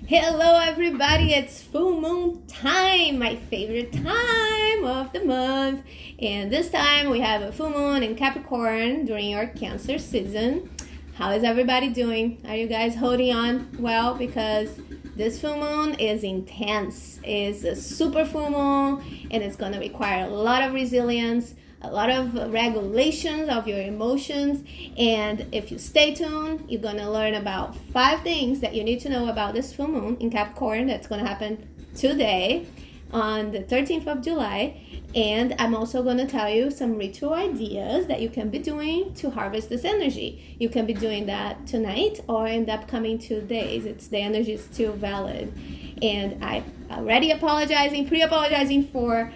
Hello everybody, it's full moon time, my favorite time of the month. And this time we have a full moon in Capricorn during your Cancer season. How is everybody doing? Are you guys holding on well? Because this full moon is intense. It's a super full moon and it's going to require a lot of resilience, a lot of regulations of your emotions. And if you stay tuned, you're going to learn about 5 things that you need to know about this full moon in Capricorn that's going to happen today on the 13th of July. And I'm also going to tell you some ritual ideas that you can be doing to harvest this energy. You can be doing that tonight or in the upcoming 2 days. The energy is still valid. And I'm already pre-apologizing for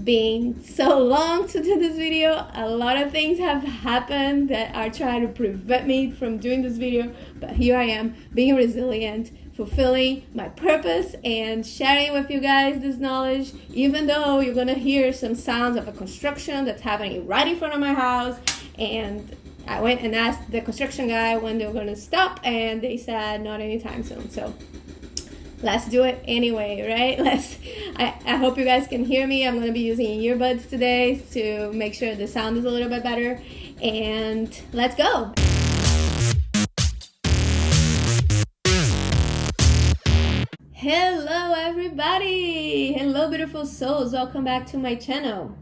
being so long to do this video. A lot of things have happened that are trying to prevent me from doing this video, but here I am being resilient, fulfilling my purpose and sharing with you guys this knowledge, even though you're gonna hear some sounds of a construction that's happening right in front of my house. And I went and asked the construction guy when they were gonna stop, and they said not anytime soon. So let's do it anyway, right? I hope you guys can hear me. I'm going to be using earbuds today to make sure the sound is a little bit better. And let's go. Hello, everybody. Hello, beautiful souls. Welcome back to my channel.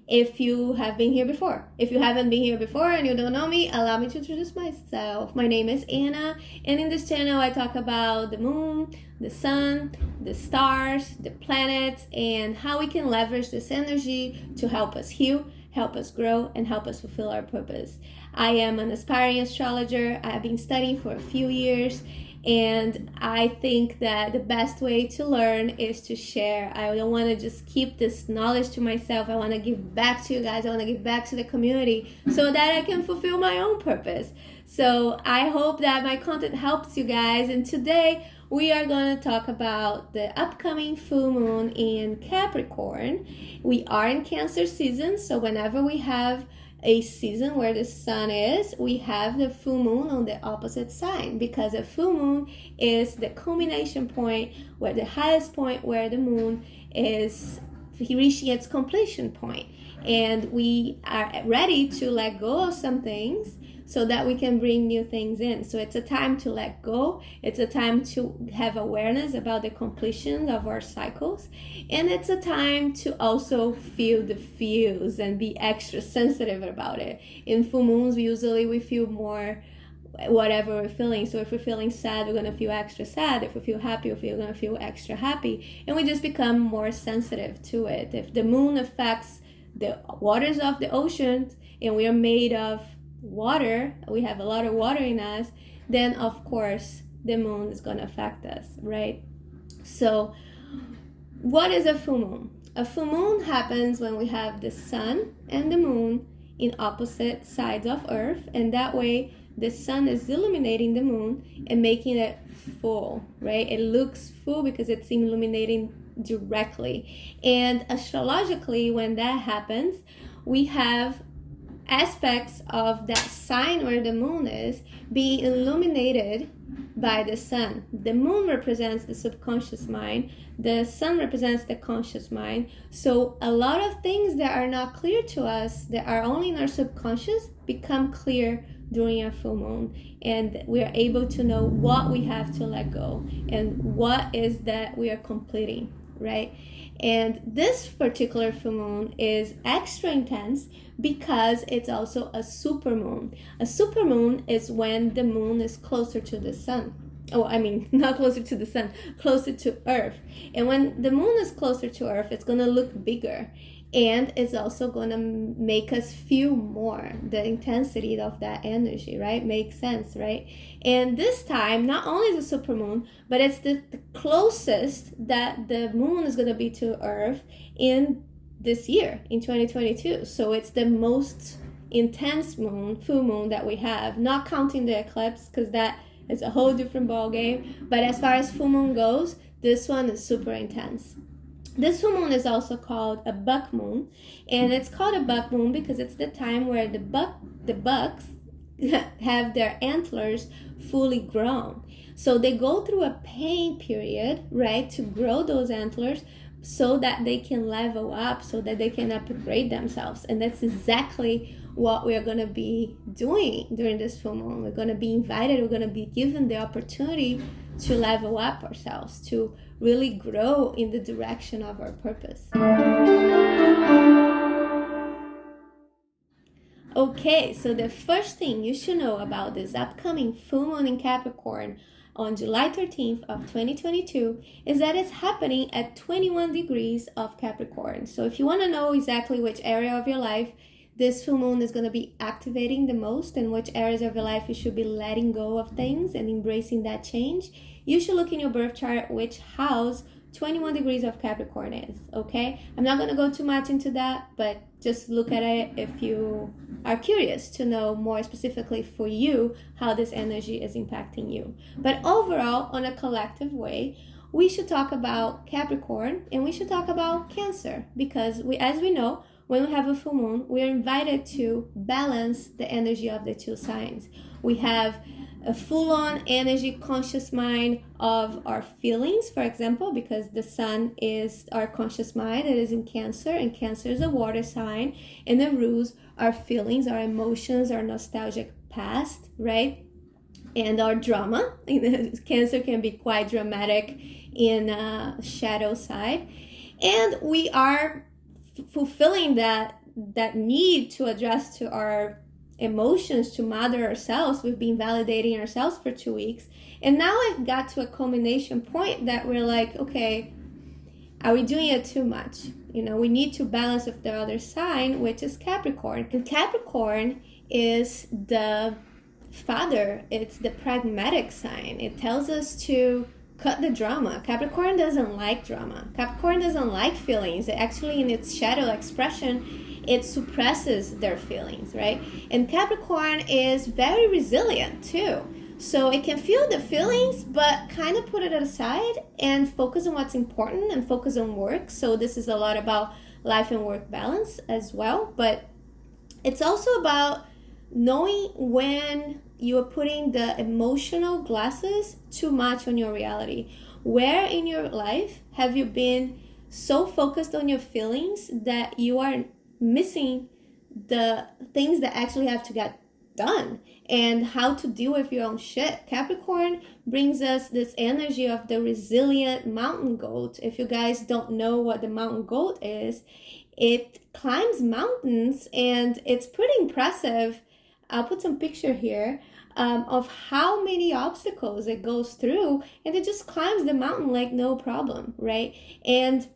If you have been here before. If you haven't been here before and you don't know me, allow me to introduce myself. My name is Anna, and in this channel I talk about the moon, the sun, the stars, the planets, and how we can leverage this energy to help us heal, help us grow, and help us fulfill our purpose. I am an aspiring astrologer. I have been studying for a few years, and I think that the best way to learn is to share. I don't want to just keep this knowledge to myself. I want to give back to you guys. I want to give back to the community so that I can fulfill my own purpose. So I hope that my content helps you guys. And today we are going to talk about the upcoming full moon in Capricorn. We are in Cancer season, so whenever we have a season where the sun is, we have the full moon on the opposite sign, because a full moon is the culmination point, where the highest point where the moon is reaching its completion point. And we are ready to let go of some things so that we can bring new things in. So it's a time to let go. It's a time to have awareness about the completion of our cycles. And it's a time to also feel the feels and be extra sensitive about it. In full moons, we feel more whatever we're feeling. So if we're feeling sad, we're gonna feel extra sad. If we feel happy, we're gonna feel extra happy. And we just become more sensitive to it. If the moon affects the waters of the ocean, and we are made of water, we have a lot of water in us, then of course the moon is going to affect us, right? So what is a full moon? A full moon happens when we have the sun and the moon in opposite sides of Earth, and that way the sun is illuminating the moon and making it full, right? It looks full because it's illuminating directly. And astrologically, when that happens, we have aspects of that sign where the moon is being illuminated by the sun. The moon represents the subconscious mind. The sun represents the conscious mind. So a lot of things that are not clear to us, that are only in our subconscious, become clear during a full moon. And we are able to know what we have to let go and what is that we are completing, right? And this particular full moon is extra intense because it's also a supermoon. A supermoon is when the moon is closer to the sun. Oh, I mean, not closer to the sun, closer to Earth. And when the moon is closer to Earth, it's going to look bigger. And it's also going to make us feel more the intensity of that energy, right? Makes sense, right? And this time, not only is a supermoon, but it's the closest that the moon is going to be to Earth in this year, in 2022. So it's the most intense moon, full moon that we have, not counting the eclipse, because that is a whole different ball game. But as far as full moon goes, this one is super intense. This full moon is also called a buckmoon, and it's called a buckmoon because it's the time where the bucks have their antlers fully grown. So they go through a pain period, right, to grow those antlers so that they can level up, so that they can upgrade themselves. And that's exactly what we are going to be doing during this full moon. We're going to be invited, we're going to be given the opportunity to level up ourselves, to really grow in the direction of our purpose. Okay, so the first thing you should know about this upcoming full moon in Capricorn on July 13th of 2022 is that it's happening at 21 degrees of Capricorn. So if you want to know exactly which area of your life this full moon is going to be activating the most and which areas of your life you should be letting go of things and embracing that change, you should look in your birth chart which house 21 degrees of Capricorn is, okay? I'm not going to go too much into that, but just look at it if you are curious to know more specifically for you how this energy is impacting you. But overall, on a collective way, we should talk about Capricorn and we should talk about Cancer, because as we know, when we have a full moon, we are invited to balance the energy of the two signs. We have a full-on energy conscious mind of our feelings, for example, because the sun is our conscious mind. It is in Cancer, and Cancer is a water sign, and it rules our feelings, our emotions, our nostalgic past, right? And our drama. Cancer can be quite dramatic in shadow side, and we are fulfilling that need to address to our emotions, to mother ourselves. We've been validating ourselves for 2 weeks, and now it got to a culmination point that we're like, okay, are we doing it too much? You know, we need to balance with the other sign, which is Capricorn. And Capricorn is the father, it's the pragmatic sign. It tells us to cut the drama. Capricorn doesn't like drama. Capricorn doesn't like feelings. It actually, in its shadow expression, it suppresses their feelings, right? And Capricorn is very resilient too. So it can feel the feelings, but kind of put it aside and focus on what's important and focus on work. So this is a lot about life and work balance as well. But it's also about knowing when you are putting the emotional glasses too much on your reality. Where in your life have you been so focused on your feelings that you are missing the things that actually have to get done and how to deal with your own shit? Capricorn brings us this energy of the resilient mountain goat. If you guys don't know what the mountain goat is, it climbs mountains and it's pretty impressive. I'll put some picture here of how many obstacles it goes through, and it just climbs the mountain like no problem, right? And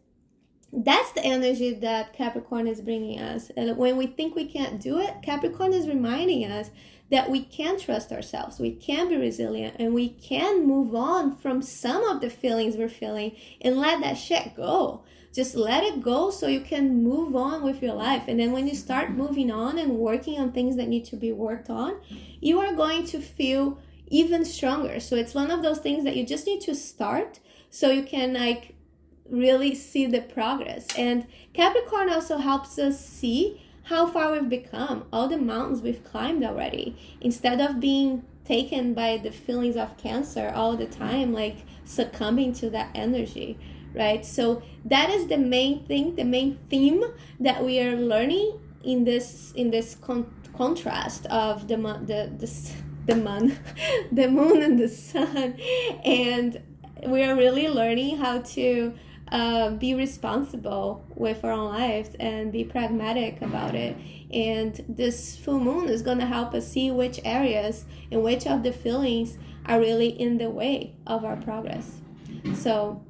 that's the energy that Capricorn is bringing us. And when we think we can't do it, Capricorn is reminding us that we can trust ourselves, we can be resilient, and we can move on from some of the feelings we're feeling and let that shit go. Just let it go so you can move on with your life. And then when you start moving on and working on things that need to be worked on, you are going to feel even stronger. So it's one of those things that you just need to start so you can like really see the progress. And Capricorn also helps us see how far we've become, all the mountains we've climbed already, instead of being taken by the feelings of Cancer all the time, like succumbing to that energy, right? So that is the main thing, the main theme that we are learning in this contrast of the moon and the sun. And we are really learning how to be responsible with our own lives and be pragmatic about it. And this full moon is going to help us see which areas and which of the feelings are really in the way of our progress. So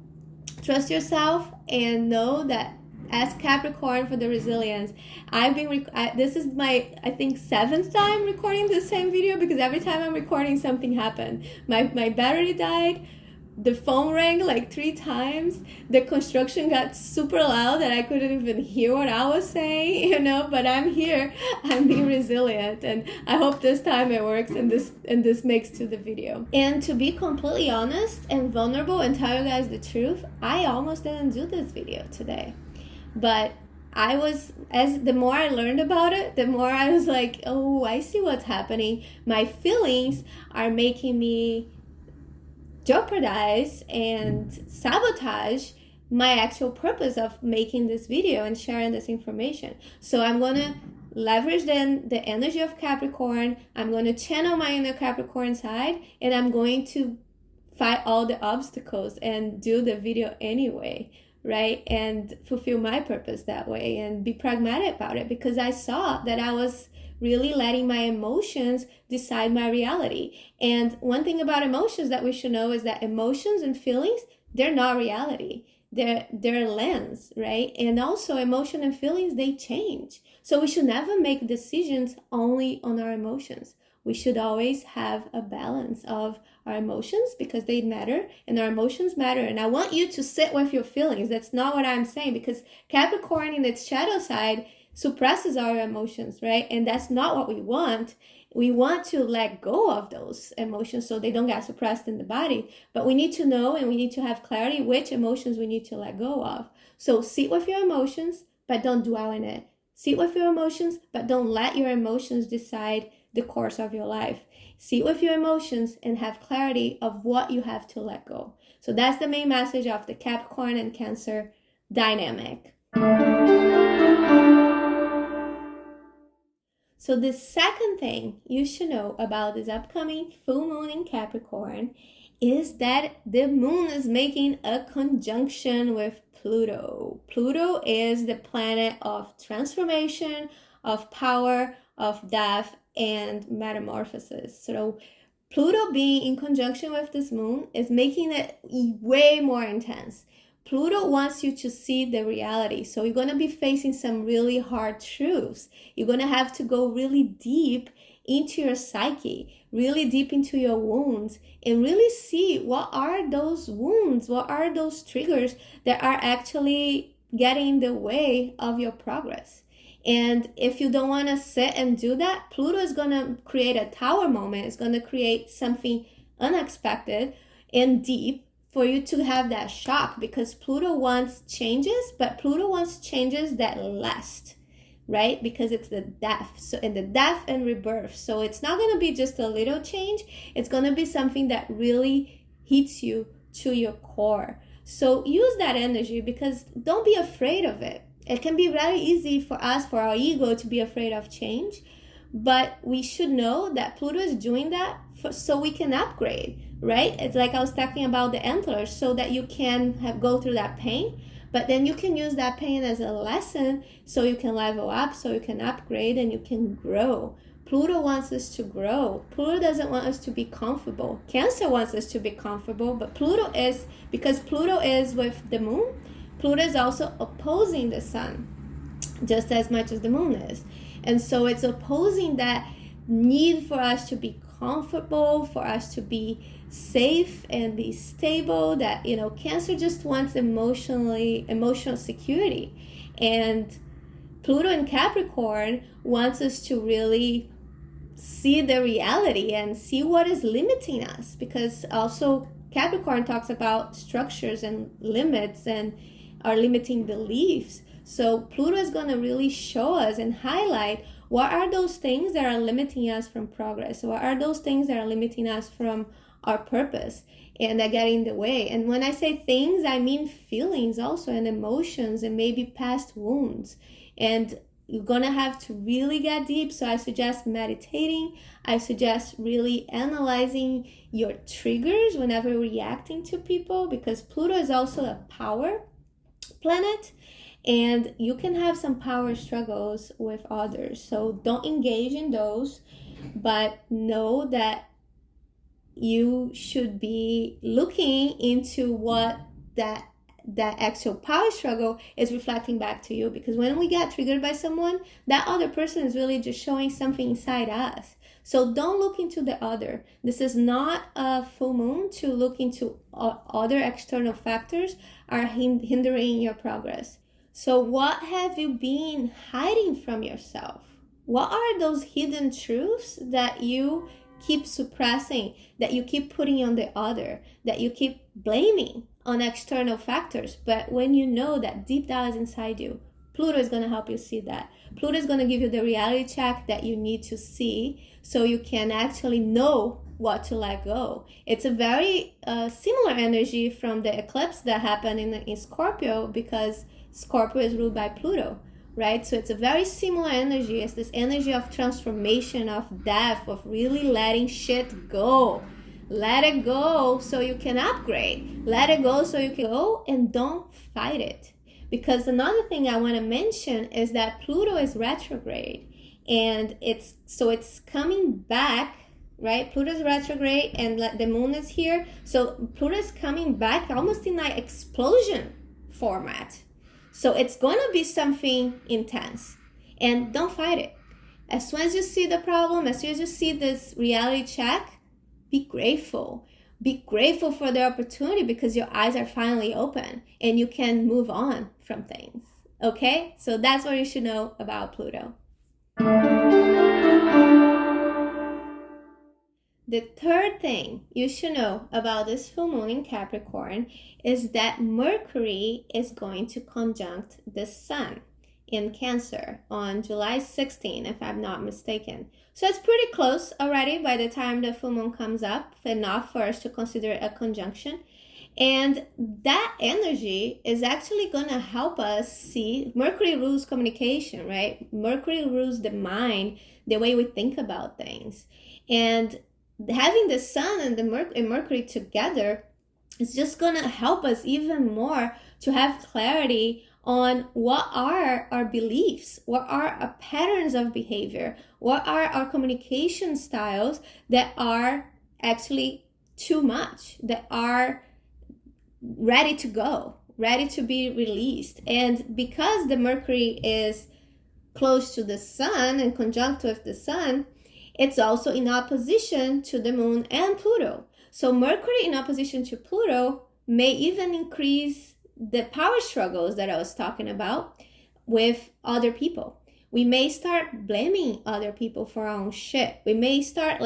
trust yourself and know that as Capricorn, for the resilience, this is my, I think, 7th time recording the same video, because every time I'm recording something happened. My battery died. The phone rang like 3 times. The construction got super loud that I couldn't even hear what I was saying, you know, but I'm here. I'm being resilient, and I hope this time it works and this makes to the video. And to be completely honest and vulnerable and tell you guys the truth, I almost didn't do this video today. But the more I learned about it, the more I was like, oh, I see what's happening. My feelings are making me jeopardize and sabotage my actual purpose of making this video and sharing this information. So I'm going to leverage then the energy of Capricorn. I'm going to channel my inner Capricorn side, and I'm going to fight all the obstacles and do the video anyway, right? And fulfill my purpose that way and be pragmatic about it, because I saw that I was really letting my emotions decide my reality. And one thing about emotions that we should know is that emotions and feelings, they're not reality. They're a lens, right? And also emotion and feelings, they change. So we should never make decisions only on our emotions. We should always have a balance of our emotions, because they matter and our emotions matter. And I want you to sit with your feelings. That's not what I'm saying, because Capricorn in its shadow side suppresses our emotions, right? And that's not what we want. We want to let go of those emotions so they don't get suppressed in the body. But we need to know, and we need to have clarity which emotions we need to let go of. So sit with your emotions, but don't dwell in it. Sit with your emotions, but don't let your emotions decide the course of your life. Sit with your emotions and have clarity of what you have to let go. So that's the main message of the Capricorn and Cancer dynamic. So the second thing you should know about this upcoming full moon in Capricorn is that the moon is making a conjunction with Pluto. Pluto is the planet of transformation, of power, of death, and metamorphosis. So Pluto being in conjunction with this moon is making it way more intense. Pluto wants you to see the reality. So you're going to be facing some really hard truths. You're going to have to go really deep into your psyche, really deep into your wounds, and really see what are those wounds, what are those triggers that are actually getting in the way of your progress. And if you don't want to sit and do that, Pluto is going to create a tower moment. It's going to create something unexpected and deep for you to have that shock, because Pluto wants changes, but Pluto wants changes that last, right? Because it's the death. So in the death and rebirth. So it's not going to be just a little change. It's going to be something that really hits you to your core. So use that energy, because don't be afraid of it. It can be very easy for us, for our ego, to be afraid of change. But we should know that Pluto is doing that so we can upgrade, right? It's like I was talking about the antlers, so that you can go through that pain, but then you can use that pain as a lesson so you can level up, so you can upgrade, and you can grow. Pluto wants us to grow. Pluto doesn't want us to be comfortable. Cancer wants us to be comfortable, but because Pluto is with the moon, Pluto is also opposing the sun just as much as the moon is. And so it's opposing that need for us to be comfortable, for us to be safe and be stable, that, Cancer just wants emotional security. And Pluto in Capricorn wants us to really see the reality and see what is limiting us, because also Capricorn talks about structures and limits and our limiting beliefs. So Pluto is going to really show us and highlight what are those things that are limiting us from progress. What are those things that are limiting us from our purpose and that get in the way. And when I say things, I mean feelings also, and emotions, and maybe past wounds. And you're going to have to really get deep. So I suggest meditating. I suggest really analyzing your triggers whenever reacting to people, because Pluto is also a power planet, and you can have some power struggles with others. So don't engage in those, but know that you should be looking into what that actual power struggle is reflecting back to you. Because when we get triggered by someone, that other person is really just showing something inside us. So don't look into the other. This is not a full moon to look into other external factors are hindering your progress. So what have you been hiding from yourself? What are those hidden truths that you keep suppressing, that you keep putting on the other, that you keep blaming on external factors? But when you know that deep down inside you, Pluto is going to help you see that. Pluto is going to give you the reality check that you need to see so you can actually know what to let go. It's a very similar energy from the eclipse that happened in Scorpio, because Scorpio is ruled by Pluto, right? So it's a very similar energy. It's this energy of transformation, of death, of really letting shit go. Let it go so you can upgrade. Let it go so you can go, and don't fight it. Because another thing I want to mention is that Pluto is retrograde, and it's coming back, right? Pluto is retrograde and the moon is here. So Pluto is coming back almost in an explosion format. So it's going to be something intense, and don't fight it. As soon as you see the problem, as soon as you see this reality check, be grateful. Be grateful for the opportunity, because your eyes are finally open and you can move on from things. Okay? So that's what you should know about Pluto. The third thing you should know about this full moon in Capricorn is that Mercury is going to conjunct the Sun in Cancer on July 16, if I'm not mistaken. So it's pretty close already by the time the full moon comes up, enough for us to consider a conjunction. And that energy is actually going to help us see. Mercury rules communication, right? Mercury rules the mind, the way we think about things. And having the Sun and Mercury together is just going to help us even more to have clarity on what are our beliefs, what are our patterns of behavior, what are our communication styles that are actually too much, that are ready to go, ready to be released. And because the Mercury is close to the Sun and conjunct with the Sun, it's also in opposition to the Moon and Pluto. So Mercury in opposition to Pluto may even increase the power struggles that I was talking about with other people. We may start blaming other people for our own shit. We may start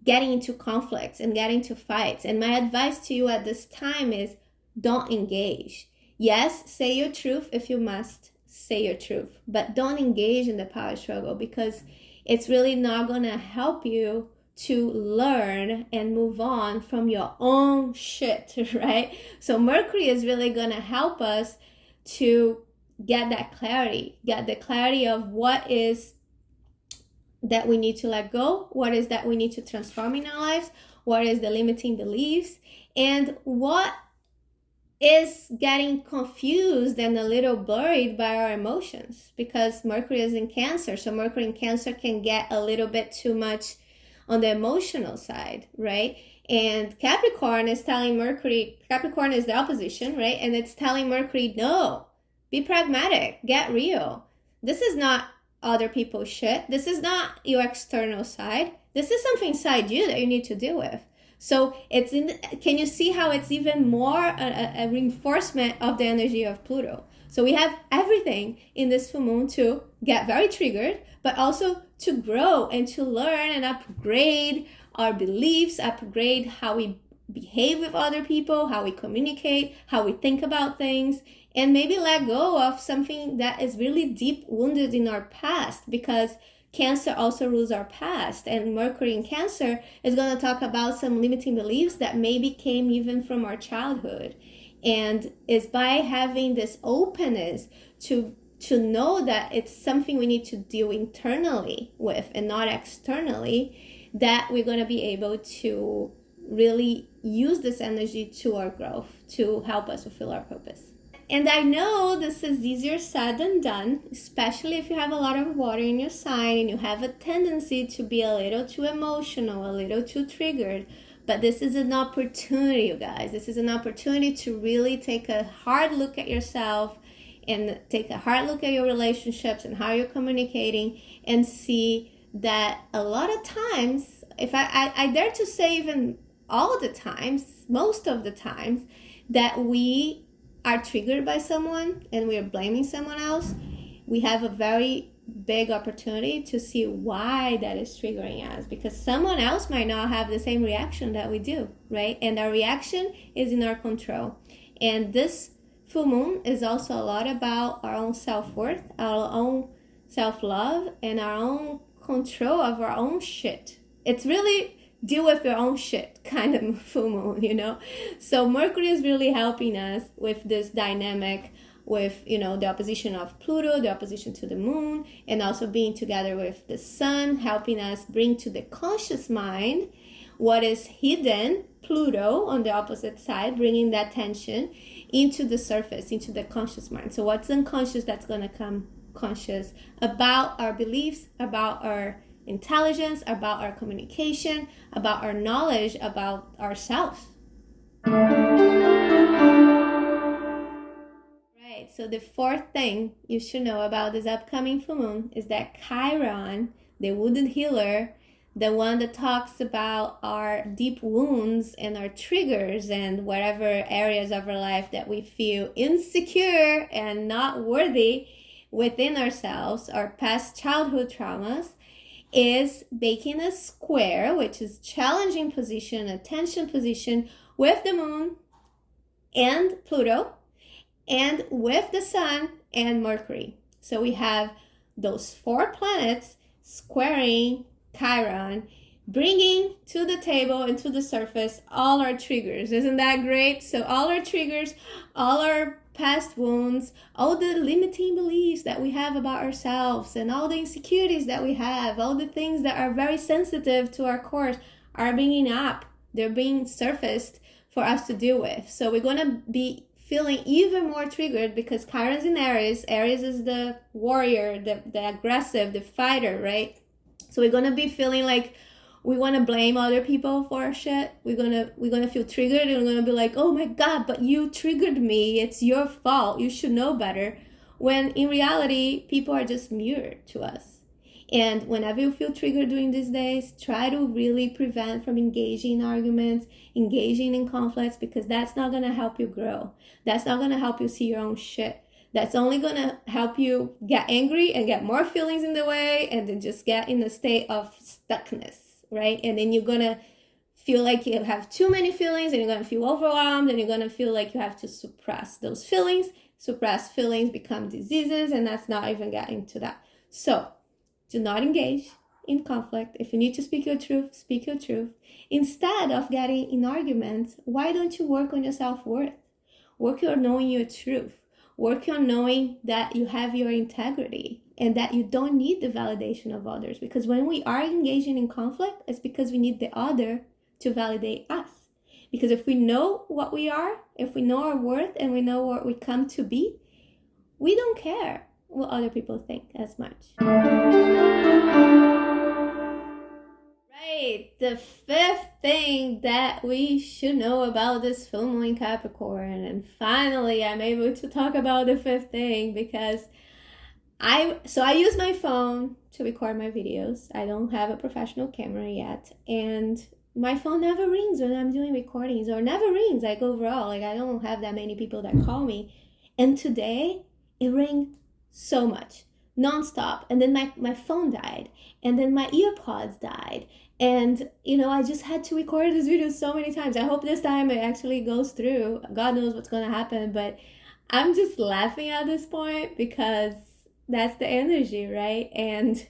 getting into conflicts and getting into fights. And my advice to you at this time is don't engage. Yes, say your truth if you must say your truth, but don't engage in the power struggle, because it's really not going to help you to learn and move on from your own shit, right? So Mercury is really going to help us to get that clarity, get the clarity of what is that we need to let go, what is that we need to transform in our lives, what is the limiting beliefs, and what is getting confused and a little blurred by our emotions, because Mercury is in Cancer. So Mercury in Cancer can get a little bit too much on the emotional side, right? And Capricorn is telling Mercury, Capricorn is the opposition, right? And it's telling Mercury, no, be pragmatic, get real. This is not other people's shit. This is not your external side. This is something inside you that you need to deal with. So it's can you see how it's even more a reinforcement of the energy of Pluto? So we have everything in this full moon to get very triggered, but also to grow and to learn and upgrade our beliefs, upgrade how we behave with other people, how we communicate, how we think about things, and maybe let go of something that is really deep wounded in our past, because Cancer also rules our past, and Mercury in Cancer is going to talk about some limiting beliefs that maybe came even from our childhood. And it's by having this openness to know that it's something we need to deal internally with and not externally, that we're going to be able to really use this energy to our growth, to help us fulfill our purpose. And I know this is easier said than done, especially if you have a lot of water in your sign and you have a tendency to be a little too emotional, a little too triggered. But this is an opportunity, you guys. This is an opportunity to really take a hard look at yourself and take a hard look at your relationships and how you're communicating, and see that a lot of times, if I dare to say even all the times, most of the times, that we are triggered by someone and we are blaming someone else, we have a very big opportunity to see why that is triggering us, because someone else might not have the same reaction that we do, right? And our reaction is in our control. And this full moon is also a lot about our own self-worth, our own self-love, and our own control of our own shit. It's really deal with your own shit kind of full moon, you know? So Mercury is really helping us with this dynamic with, you know, the opposition of Pluto, the opposition to the moon, and also being together with the sun, helping us bring to the conscious mind what is hidden, Pluto on the opposite side, bringing that tension into the surface, into the conscious mind. So what's unconscious that's going to come conscious about our beliefs, about our intelligence, about our communication, about our knowledge, about ourselves. Right, so the fourth thing you should know about this upcoming full moon is that Chiron, the wounded healer, the one that talks about our deep wounds and our triggers and whatever areas of our life that we feel insecure and not worthy within ourselves, our past childhood traumas, is making a square, which is challenging position, a tension position with the moon and Pluto, and with the sun and Mercury. So we have those 4 planets squaring Chiron, bringing to the table and to the surface all our triggers. Isn't that great? So all our triggers, all our past wounds, all the limiting beliefs that we have about ourselves, and all the insecurities that we have, all the things that are very sensitive to our core are bringing up. They're being surfaced for us to deal with. So we're going to be feeling even more triggered because Chiron's in Aries. Aries is the warrior, the aggressive, the fighter, right? So we're going to be feeling like we want to blame other people for our shit. We're gonna feel triggered, and we're gonna be like, oh my God, but you triggered me. It's your fault. You should know better. When in reality, people are just mirror to us. And whenever you feel triggered during these days, try to really prevent from engaging in arguments, engaging in conflicts, because that's not gonna help you grow. That's not gonna help you see your own shit. That's only going to help you get angry and get more feelings in the way, and then just get in a state of stuckness, right? And then you're going to feel like you have too many feelings, and you're going to feel overwhelmed, and you're going to feel like you have to suppress those feelings. Suppressed feelings become diseases, and that's not even getting to that. So do not engage in conflict. If you need to speak your truth, speak your truth. Instead of getting in arguments, why don't you work on your self-worth? Work on knowing your truth. Work on knowing that you have your integrity and that you don't need the validation of others. Because when we are engaging in conflict, it's because we need the other to validate us. Because if we know what we are, if we know our worth, and we know what we come to be, we don't care what other people think as much. Right, the fifth thing that we should know about this full moon in Capricorn, and finally I'm able to talk about the fifth thing because I use my phone to record my videos. I don't have a professional camera yet, and my phone never rings when I'm doing recordings, or never rings like overall. Like I don't have that many people that call me, and today it rang so much, nonstop. And then my phone died, and then my earpods died. And, you know, I just had to record this video so many times. I hope this time it actually goes through. God knows what's going to happen. But I'm just laughing at this point because that's the energy, right? And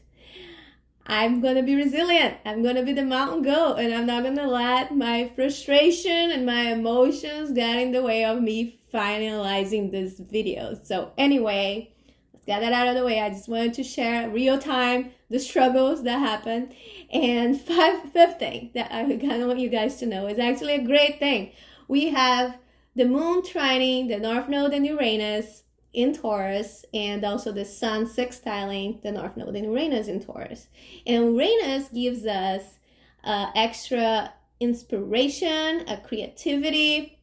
I'm going to be resilient. I'm going to be the mountain goat. And I'm not going to let my frustration and my emotions get in the way of me finalizing this video. So anyway, let's get that out of the way. I just wanted to share real time the struggles that happened. And fifth thing that I kind of want you guys to know is actually a great thing. We have the moon trining the North Node and Uranus in Taurus, and also the sun sextiling the North Node and Uranus in Taurus. And Uranus gives us extra inspiration, a creativity.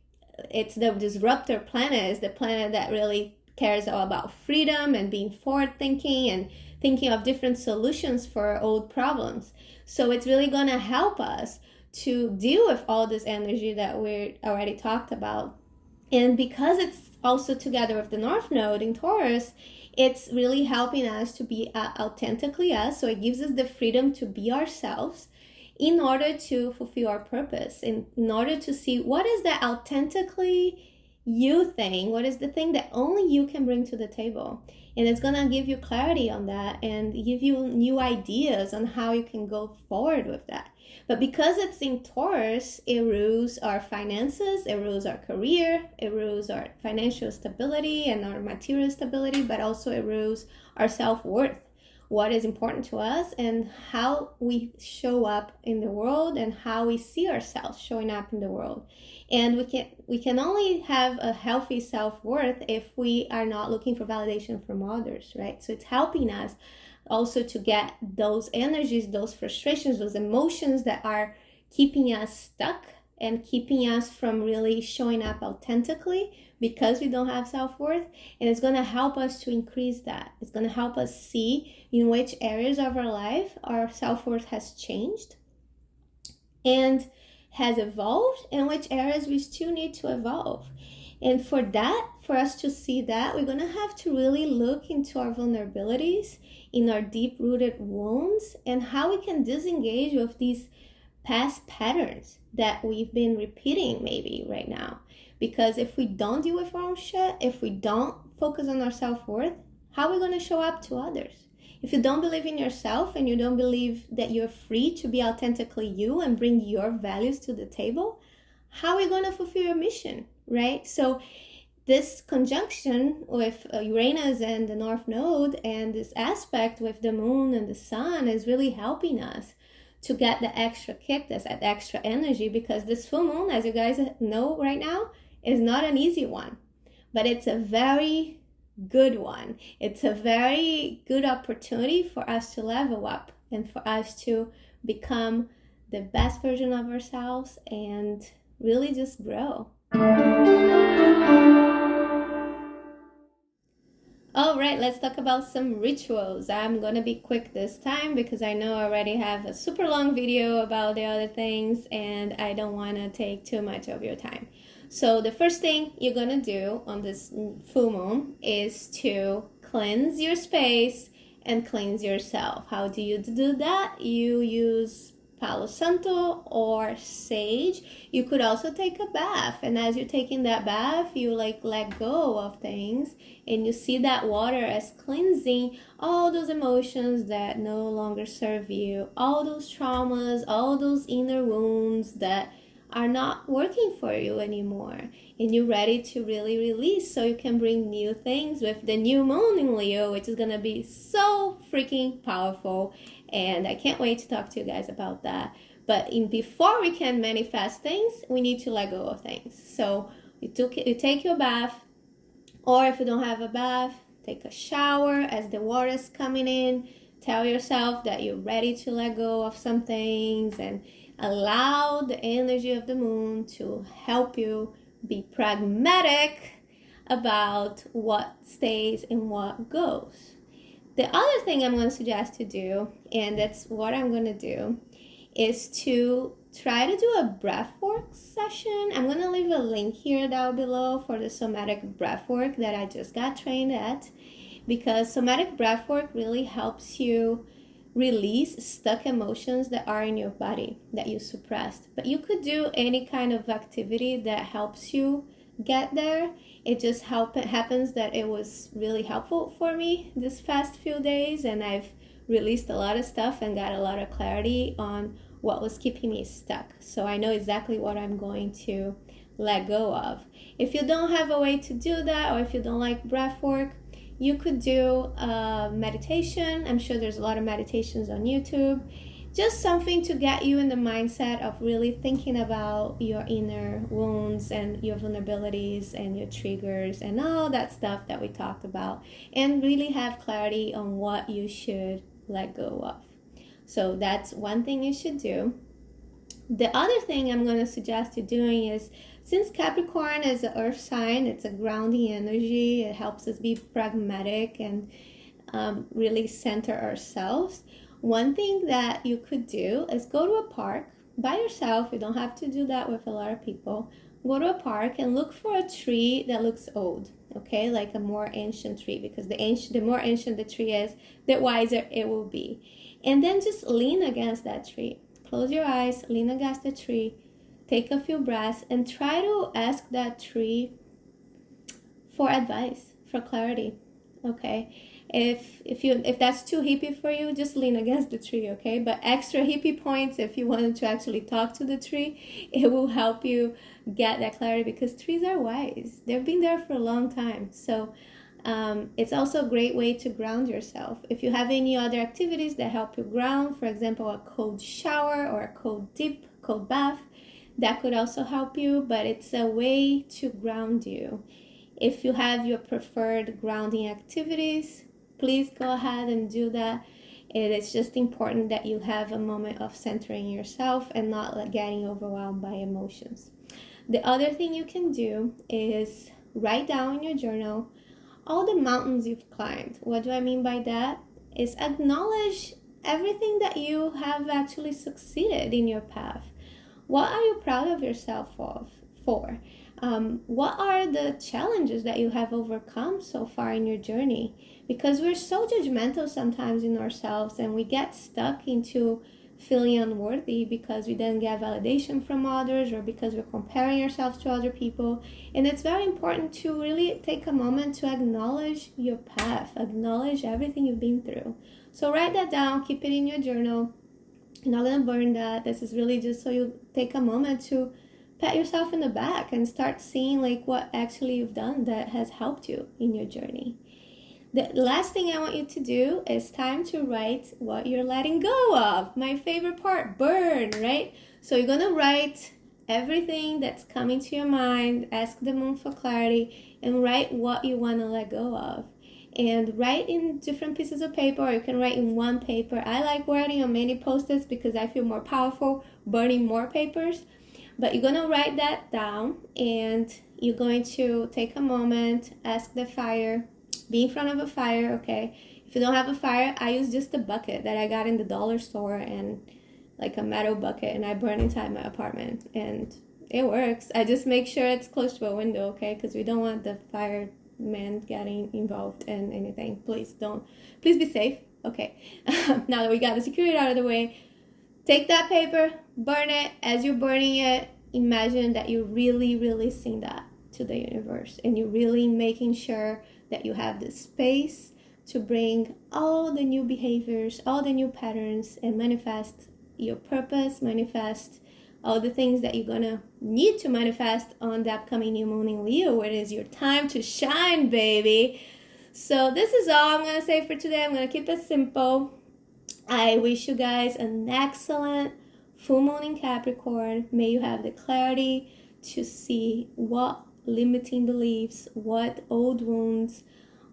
It's the disruptor planet. It's the planet that really cares all about freedom and being forward thinking and thinking of different solutions for old problems. So it's really going to help us to deal with all this energy that we already talked about. And because it's also together with the North Node in Taurus, it's really helping us to be authentically us. So it gives us the freedom to be ourselves in order to fulfill our purpose, in order to see what is that authentically you thing? What is the thing that only you can bring to the table? And it's going to give you clarity on that and give you new ideas on how you can go forward with that. But because it's in Taurus, it rules our finances, it rules our career, it rules our financial stability and our material stability, but also it rules our self-worth, what is important to us and how we show up in the world and how we see ourselves showing up in the world. And we can only have a healthy self-worth if we are not looking for validation from others, right? So it's helping us also to get those energies, those frustrations, those emotions that are keeping us stuck and keeping us from really showing up authentically because we don't have self-worth. And it's going to help us to increase that. It's going to help us see in which areas of our life our self-worth has changed and has evolved, and which areas we still need to evolve. And for us to see that, we're going to have to really look into our vulnerabilities, in our deep-rooted wounds, and how we can disengage with these past patterns that we've been repeating maybe right now. Because if we don't deal with our own shit, if we don't focus on our self-worth, how are we going to show up to others? If you don't believe in yourself and you don't believe that you're free to be authentically you and bring your values to the table, how are you going to fulfill your mission, right? So this conjunction with Uranus and the North Node and this aspect with the moon and the sun is really helping us to get the extra kick, that extra energy, because this full moon, as you guys know right now, is not an easy one, but it's a very good one. It's a very good opportunity for us to level up and for us to become the best version of ourselves and really just grow. All right, let's talk about some rituals. I'm gonna be quick this time because I know I already have a super long video about the other things and I don't wanna take too much of your time. So the first thing you're gonna do on this full moon is to cleanse your space and cleanse yourself. How do you do that? You use Palo Santo or sage. You could also take a bath, and as you're taking that bath, you let go of things and you see that water as cleansing all those emotions that no longer serve you, all those traumas, all those inner wounds that are not working for you anymore, and you're ready to really release so you can bring new things with the new moon in Leo, which is gonna be so freaking powerful, and I can't wait to talk to you guys about that. But before we can manifest things, we need to let go of things. So you take your bath, or if you don't have a bath, take a shower as the water is coming in. Tell yourself that you're ready to let go of some things and allow the energy of the moon to help you be pragmatic about what stays and what goes. The other thing I'm going to suggest to do, and that's what I'm going to do, is to try to do a breathwork session. I'm going to leave a link here down below for the somatic breathwork that I just got trained at, because somatic breathwork really helps you release stuck emotions that are in your body that you suppressed. But you could do any kind of activity that helps you get there. It just happens that it was really helpful for me this past few days, and I've released a lot of stuff and got a lot of clarity on what was keeping me stuck. So I know exactly what I'm going to let go of. If you don't have a way to do that, or if you don't like breath work, you could do meditation. I'm sure there's a lot of meditations on YouTube. Just something to get you in the mindset of really thinking about your inner wounds and your vulnerabilities and your triggers and all that stuff that we talked about, and really have clarity on what you should let go of. So that's one thing you should do. The other thing I'm going to suggest you doing is, since Capricorn is an earth sign, it's a grounding energy, it helps us be pragmatic and really center ourselves. One thing that you could do is go to a park by yourself. You don't have to do that with a lot of people. Go to a park and look for a tree that looks old, okay? Like a more ancient tree, because the more ancient the tree is, the wiser it will be. And then just lean against that tree. Close your eyes, lean against the tree, take a few breaths, and try to ask that tree for advice, for clarity. Okay, if that's too hippie for you, just lean against the tree. Okay, but extra hippie points if you wanted to actually talk to the tree, it will help you get that clarity, because trees are wise. They've been there for a long time. So it's also a great way to ground yourself. If you have any other activities that help you ground, for example, a cold shower or a cold dip, cold bath, that could also help you, but it's a way to ground you. If you have your preferred grounding activities, please go ahead and do that. It is just important that you have a moment of centering yourself and not getting overwhelmed by emotions. The other thing you can do is write down in your journal all the mountains you've climbed. What do I mean by that? Is acknowledge everything that you have actually succeeded in your path. What are you proud of yourself for? What are the challenges that you have overcome so far in your journey? Because we're so judgmental sometimes in ourselves, and we get stuck into feeling unworthy because we didn't get validation from others, or because we're comparing ourselves to other people. And it's very important to really take a moment to acknowledge your path, acknowledge everything you've been through. So write that down, keep it in your journal. You're not gonna burn that. This is really just so you take a moment to pat yourself in the back and start seeing like what actually you've done that has helped you in your journey. The last thing I want you to do is time to write what you're letting go of. My favorite part, burn, right? So you're gonna write everything that's coming to your mind, ask the moon for clarity, and write what you wanna let go of. And write in different pieces of paper, or you can write in one paper. I like writing on many post-its because I feel more powerful burning more papers. But you're gonna write that down, and you're going to take a moment, ask the fire, be in front of a fire, okay? If you don't have a fire, I use just a bucket that I got in the dollar store, and like a metal bucket, and I burn inside my apartment, and it works. I just make sure it's close to a window, okay? Because we don't want the fireman getting involved in anything. Please be safe. Okay. Now that we got the security out of the way, take that paper, burn it. As you're burning it, imagine that you're really releasing that to the universe, and you're really making sure that you have the space to bring all the new behaviors, all the new patterns, and manifest your purpose, manifest all the things that you're gonna need to manifest on the upcoming new moon in Leo, where it is your time to shine, baby. So this is all I'm gonna say for today. I'm gonna keep it simple. I wish you guys an excellent full moon in Capricorn. May you have the clarity to see what limiting beliefs, what old wounds,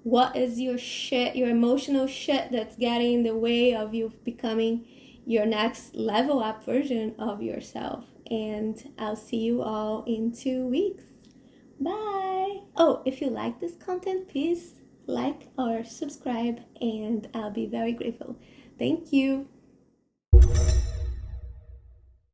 what is your shit, your emotional shit that's getting in the way of you becoming your next level up version of yourself. And I'll see you all in 2 weeks. Bye. Oh, if you like this content, please like or subscribe, and I'll be very grateful. Thank you.